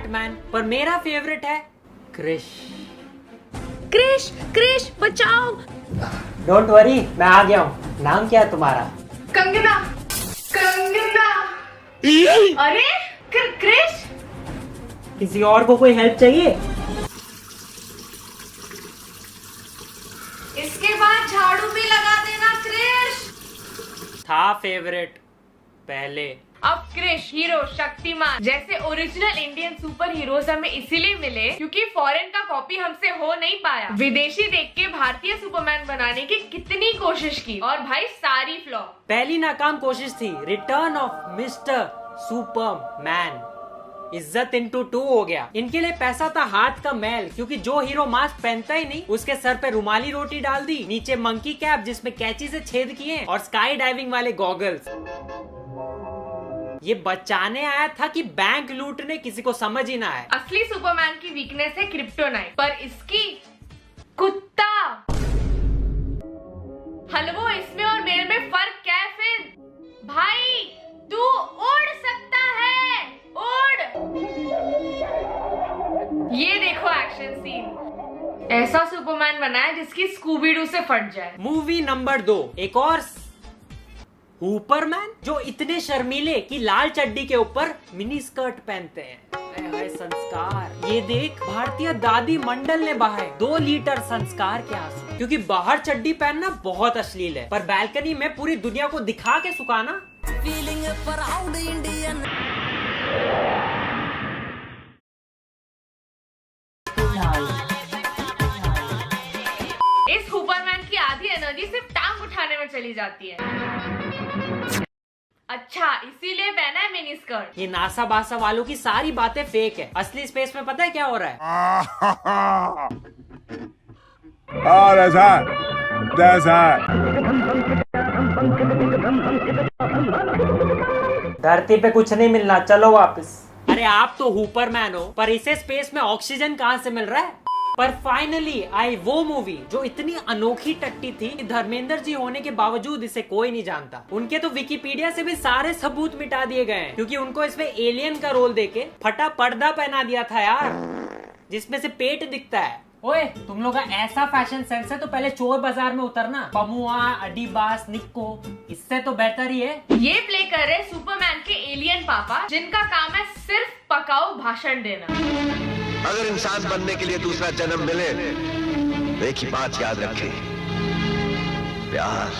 Batman, पर मेरा favourite है क्रिश। क्रिश क्रिश बचाओ। डोंट वरी, मैं आ गया हूँ। नाम क्या है तुम्हारा? कंगना। कंगना। अरे क्रिश, किसी और को कोई हेल्प चाहिए? इसके बाद झाड़ू भी लगा देना क्रिश। था फेवरेट पहले। अब क्रिश हीरो शक्तिमान जैसे ओरिजिनल इंडियन सुपर हीरोज हमें इसीलिए मिले क्योंकि फॉरेन का कॉपी हमसे हो नहीं पाया। विदेशी देख के भारतीय सुपरमैन बनाने की कितनी कोशिश की और भाई सारी फ्लॉप। पहली नाकाम कोशिश थी रिटर्न ऑफ मिस्टर सुपरमैन। इज्जत इंटू 2 हो गया। इनके लिए पैसा था हाथ का मैल, क्योंकि जो हीरो मास्क पहनता ही नहीं उसके सर पे रुमाली रोटी डाल दी, नीचे मंकी कैप जिसमें कैंची से छेद किए और स्काई डाइविंग वाले गॉगल्स। ये बचाने आया था कि बैंक लूटने, किसी को समझ ही ना आए। असली सुपरमैन की वीकनेस है क्रिप्टोनाइट, पर इसकी कुत्ता। हलवो, इसमें और मेरे में फर्क क्या है फिर? भाई तू उड़ सकता है, उड़। ये देखो एक्शन सीन। ऐसा सुपरमैन बनाया जिसकी स्कूबी डू से फट जाए। मूवी नंबर 2, एक और हुपरमैन जो इतने शर्मीले कि लाल चड्डी के ऊपर मिनी स्कर्ट पहनते हैं। हाय संस्कार। ये देख, भारतीय दादी मंडल ने बहाए 2 लीटर संस्कार के आंसू, क्योंकि बाहर चड्डी पहनना बहुत अश्लील है, पर बैल्कनी में पूरी दुनिया को दिखा के सुखाना। Feeling proud Indian. इस सुपरमैन की आधी एनर्जी सिर्फ टांग उठाने में चली जाती है। अच्छा, इसीलिए पहना है मिनी स्कर्ट। ये नासा बासा वालों की सारी बातें फेक है। असली स्पेस में पता है क्या हो रहा है? धरती पे कुछ नहीं मिलना, चलो वापस। अरे आप तो हुपरमैन हो, पर इसे स्पेस में ऑक्सीजन कहाँ से मिल रहा है? पर फाइनली आई वो मूवी जो इतनी अनोखी टट्टी थी कि धर्मेंद्र जी होने के बावजूद इसे कोई नहीं जानता। उनके तो विकिपीडिया से भी सारे सबूत मिटा दिए गए हैं, क्योंकि उनको इसमें एलियन का रोल देके फटा पर्दा पहना दिया था यार, जिसमें से पेट दिखता है। ओए, तुम लोग का ऐसा फैशन सेंस है तो पहले चोर बाजार में उतरना। पमुआ, अडीबास, निक्को, इससे तो बेहतर ही है। ये प्ले कर रहे सुपरमैन के एलियन पापा, जिनका काम है सिर्फ पकाऊ भाषण देना। अगर इंसान बनने के लिए दूसरा जन्म मिले, एक ही बात याद रखें, प्यार,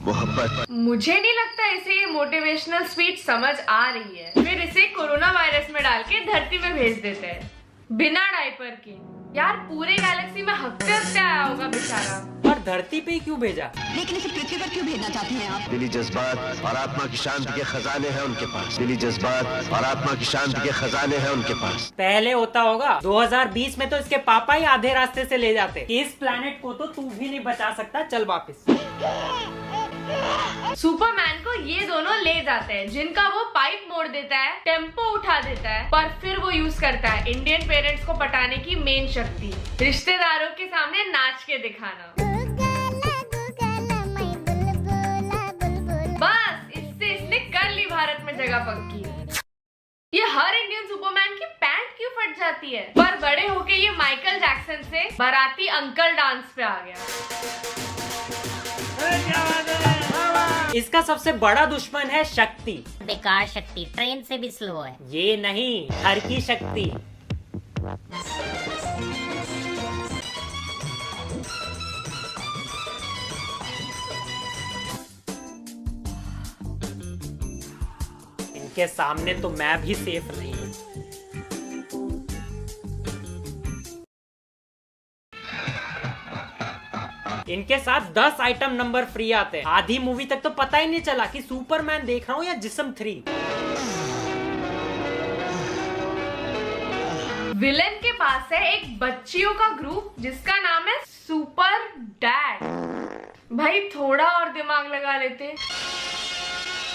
मोहब्बत। मुझे नहीं लगता इसे ये मोटिवेशनल स्पीच समझ आ रही है। फिर इसे कोरोना वायरस में डाल के धरती में भेज देते हैं बिना डायपर के। यार पूरे गैलेक्सी में हफ्ते हफ्ते आया होगा बेचारा, और धरती पे क्यों भेजा? लेकिन इसे पृथ्वी पर क्यों भेजना चाहते हैं आप? दिली जज्बात और आत्मा की शांति के खजाने हैं उनके पास। दिली जज्बात और आत्मा की शांति के खजाने हैं उनके पास। पहले होता होगा, 2020 में तो इसके पापा ही आधे रास्ते से ले जाते। इस प्लेनेट को तो तू भी नहीं बचा सकता, चल वापस। सुपरमैन को ये दोनों ले जाते हैं, जिनका वो पाइप मोड़ देता है, टेम्पो उठा देता है, पर फिर वो यूज करता है इंडियन पेरेंट्स को पटाने की मेन शक्ति, रिश्तेदारों के सामने नाच के दिखाना। बस इससे इसने कर ली भारत में जगह पक्की। ये हर इंडियन सुपरमैन की पैंट क्यों फट जाती है? पर बड़े होके ये माइकल जैक्सन से बाराती अंकल डांस पे आ गया। इसका सबसे बड़ा दुश्मन है शक्ति। बेकार शक्ति, ट्रेन से भी स्लो है। ये नहीं, हर की शक्ति। इनके सामने तो मैं भी सेफ नहीं हूँ। इनके साथ 10 आइटम नंबर फ्री आते हैं। आधी मूवी तक तो पता ही नहीं चला कि सुपरमैन देख रहा हूँ या जिस्म 3। विलेन के पास है एक बच्चियों का ग्रुप जिसका नाम है सुपर डैड। भाई थोड़ा और दिमाग लगा लेते।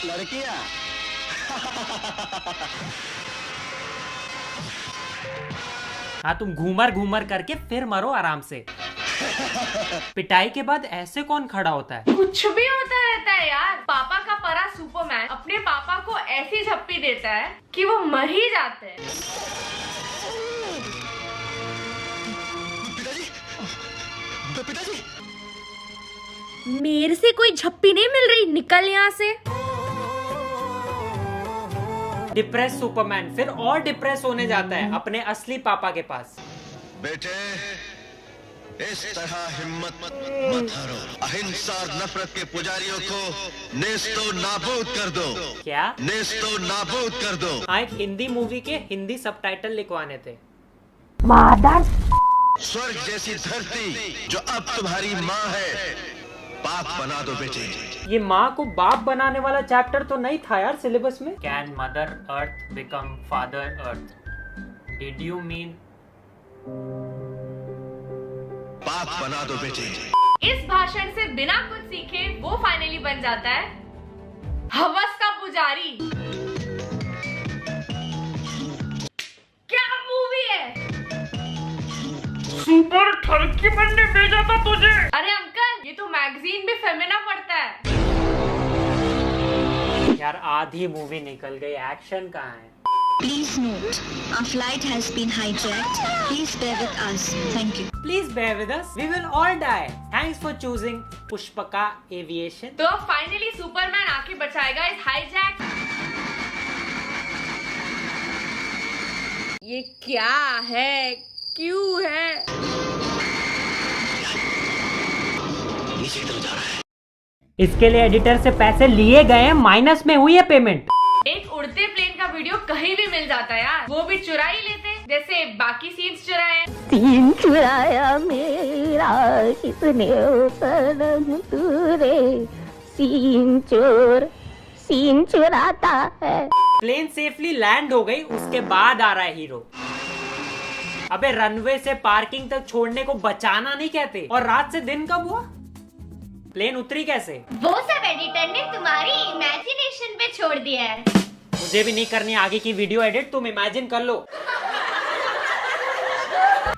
लड़कियां हाँ, तुम घूमर घूमर करके फिर मरो आराम से। पिटाई के बाद ऐसे कौन खड़ा होता है? कुछ भी होता रहता है यार। पापा का परा सुपरमैन अपने पापा को ऐसी झप्पी देता है कि वो मर ही जाते हैं। तो पिताजी मेरे से कोई झप्पी नहीं मिल रही, निकल यहाँ से। डिप्रेस सुपरमैन फिर और डिप्रेस होने जाता है अपने असली पापा के पास। बेटे, इस तरह हिम्मत मत हारो। अहिंसा और नफरत के पुजारियों को नेस्तो नाबूद कर दो। क्या? नेस्तो नाबूद कर दो। हाँ, एक हिंदी मूवी के हिंदी सबटाइटल लिखवाने थे। स्वर्ग जैसी धरती जो अब तुम्हारी माँ है, बाप बना दो बेटे। ये माँ को बाप बनाने वाला चैप्टर तो नहीं था यार सिलेबस में। Can mother earth become father earth? Did you mean बाप बना दो बेटे। इस भाषण से बिना कुछ सीखे वो फाइनली बन जाता है हवस का पुजारी। क्या मूवी है? सुपर ठरकी बनने भेजा था तुझे। अरे अंकल, ये तो मैगजीन में फेमिना पढ़ता है। यार आधी मूवी निकल गई, एक्शन कहाँ है? Please note, our flight has been hijacked. Please bear with us. Thank you. Please bear with us. We will all die. Thanks for choosing Pushpaka aviation. तो अब फाइनली सुपरमैन आके बचाएगा इस हाईजैक। ये क्या है? क्यों है? इसके लिए एडिटर से पैसे लिए गए हैं, माइनस में हुई है पेमेंट। एक उड़ते प्लेन का वीडियो कहीं भी मिल जाता है यार, वो भी चुरा ही लेते जैसे बाकी सीन्स चुराए। सीन चुराया मेरा किसने सनम तूरे, सीन चोर सीन चुराता है। प्लेन सेफली लैंड हो गई, उसके बाद आ रहा है हीरो। अबे रनवे से पार्किंग तक छोड़ने को बचाना नहीं कहते, और रात से दिन कब हुआ? प्लेन उतरी कैसे? वो सब एडिटर ने तुम्हारी इमेजिनेशन पे छोड़ दिया है। मुझे भी नहीं करनी आगे की वीडियो एडिट, तुम इमेजिन कर लो।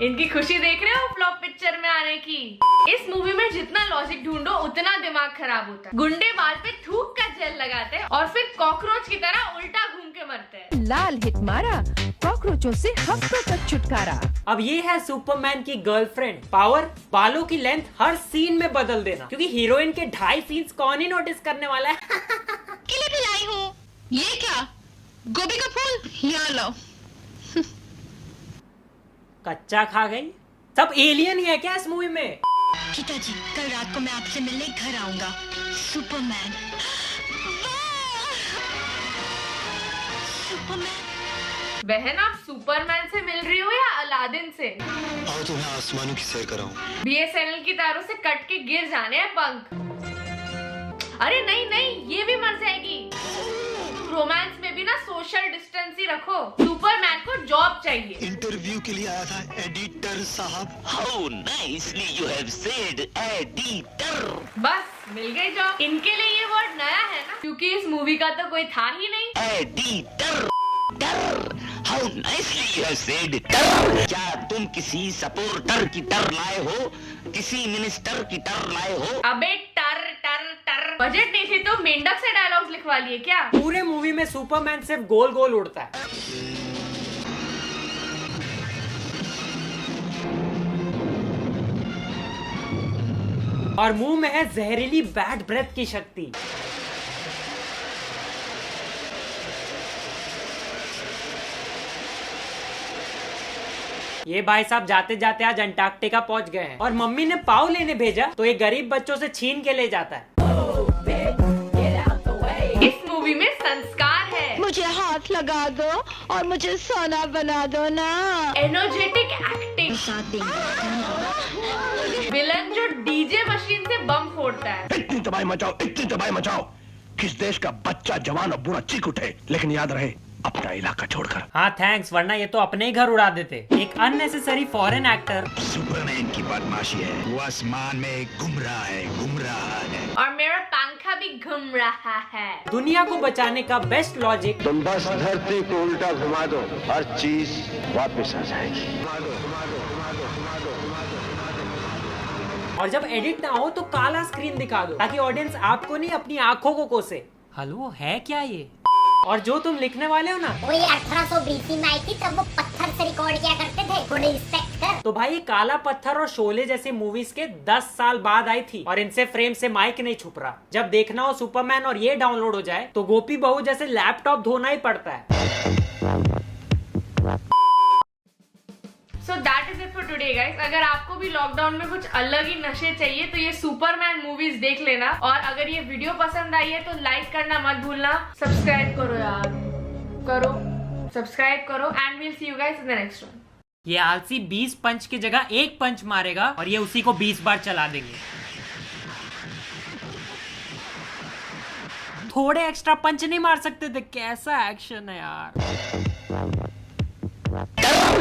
इनकी खुशी देख रहे हो फ्लॉप पिक्चर में आने की। इस मूवी में जितना लॉजिक ढूंढो उतना दिमाग खराब होता है। गुंडे बाल पे थूक का जेल लगाते हैं और फिर कॉकरोच की तरह उल्टा घूम के मरते हैं। लाल हिट मारा, कॉकरोचों से हफ्तों तक छुटकारा। अब ये है सुपरमैन की गर्लफ्रेंड। पावर, बालों की लेंथ हर सीन में बदल देना, क्योंकि हीरोइन के 2.5 सीन्स कौन ही नोटिस करने वाला है। किले भी लाई हूँ। ये क्या? गोभी का फूल? यहाँ लो। कच्चा खा गई। सब एलियन ही है क्या इस मूवी में? पिताजी, कल रात को मैं आपसे मिलने घर आऊंगा। सुपरमैन। सुपरमैन। बहन, आप सुपरमैन से मिल रही हो या अलादीन से? आओ तुम्हें आसमानों की सैर कराऊं। BSNL की तारों से कट के गिर जाने हैं पंख। अरे नहीं नहीं, ये भी मर जाएगी। रोमांस में भी ना सोशल डिस्टेंस ही रखो। सुपरमैन को जॉब चाहिए। इंटरव्यू के लिए आया था एडिटर साहब। How nicely you have said, editor. बस मिल गई जॉब। इनके लिए ये वर्ड नया है ना, क्योंकि इस मूवी का तो कोई था ही नहीं। Editor. How nicely you have said, टर। क्या तुम किसी सपोर्टर की टर लाए हो? किसी मिनिस्टर की टर लाए हो? अबे टर टर टर। बजट नहीं थी तो मेंढक से डायलॉग्स लिखवा लिए क्या? पूरे मूवी में सुपरमैन सिर्फ गोल गोल उड़ता है। और मुंह में है जहरीली बैड ब्रेथ की शक्ति। ये भाई साहब जाते जाते आज अंटार्कटिका पहुंच गए हैं, और मम्मी ने पाव लेने भेजा तो ये गरीब बच्चों से छीन के ले जाता है। इस मूवी में संस्कार है। मुझे हाथ लगा दो और मुझे सोना बना दो ना। Energetic acting. साथ देंगे। विलन जो डीजे मशीन से बम फोड़ता है। इतनी तबाही मचाओ, इतनी तबाही मचाओ, किस देश का बच्चा जवान और बुरा चीख उठे, लेकिन याद रहे अपना इलाका छोड़कर। हाँ थैंक्स, वरना ये तो अपने ही घर उड़ा देते। एक अननेसेसरी फॉरेन एक्टर। सुपरमैन की बदमाशी है, वो आसमान में घूम रहा है, घूम रहा है। और मेरा पंखा भी घूम रहा है। दुनिया को बचाने का बेस्ट लॉजिक। तुम बस धरती को उल्टा घुमा दो, हर चीज वापस आ जाएगी। और जब एडिट ना हो तो काला स्क्रीन दिखा दो, ताकि ऑडियंस आपको नहीं अपनी आंखों को कोसे। हेलो, है क्या ये? और जो तुम लिखने वाले हो ना, वो ये 1820 में आई थी, तब वो पत्थर से रिकॉर्ड किया करते थे। थोड़ी रिस्पेक्ट कर। तो भाई ये काला पत्थर और शोले जैसी मूवीज के 10 साल बाद आई थी और इनसे फ्रेम से माइक नहीं छुप रहा। जब देखना हो सुपरमैन और ये डाउनलोड हो जाए तो गोपी बहू जैसे लैपटॉप धोना ही पड़ता है। So that is it for today guys। अगर आपको भी लॉकडाउन में कुछ अलग ही नशे चाहिए तो ये सुपरमैन मूवीज देख लेना, और अगर ये वीडियो पसंद आई है तो लाइक करना मत भूलना, सब्सक्राइब करो यार, सब्सक्राइब करो, and we'll see you guys in the next one. ये आलसी 20 पंच की जगह एक पंच मारेगा और ये उसी को 20 बार चला देंगे। थोड़े एक्स्ट्रा पंच नहीं मार सकते थे? कैसा एक्शन है यार।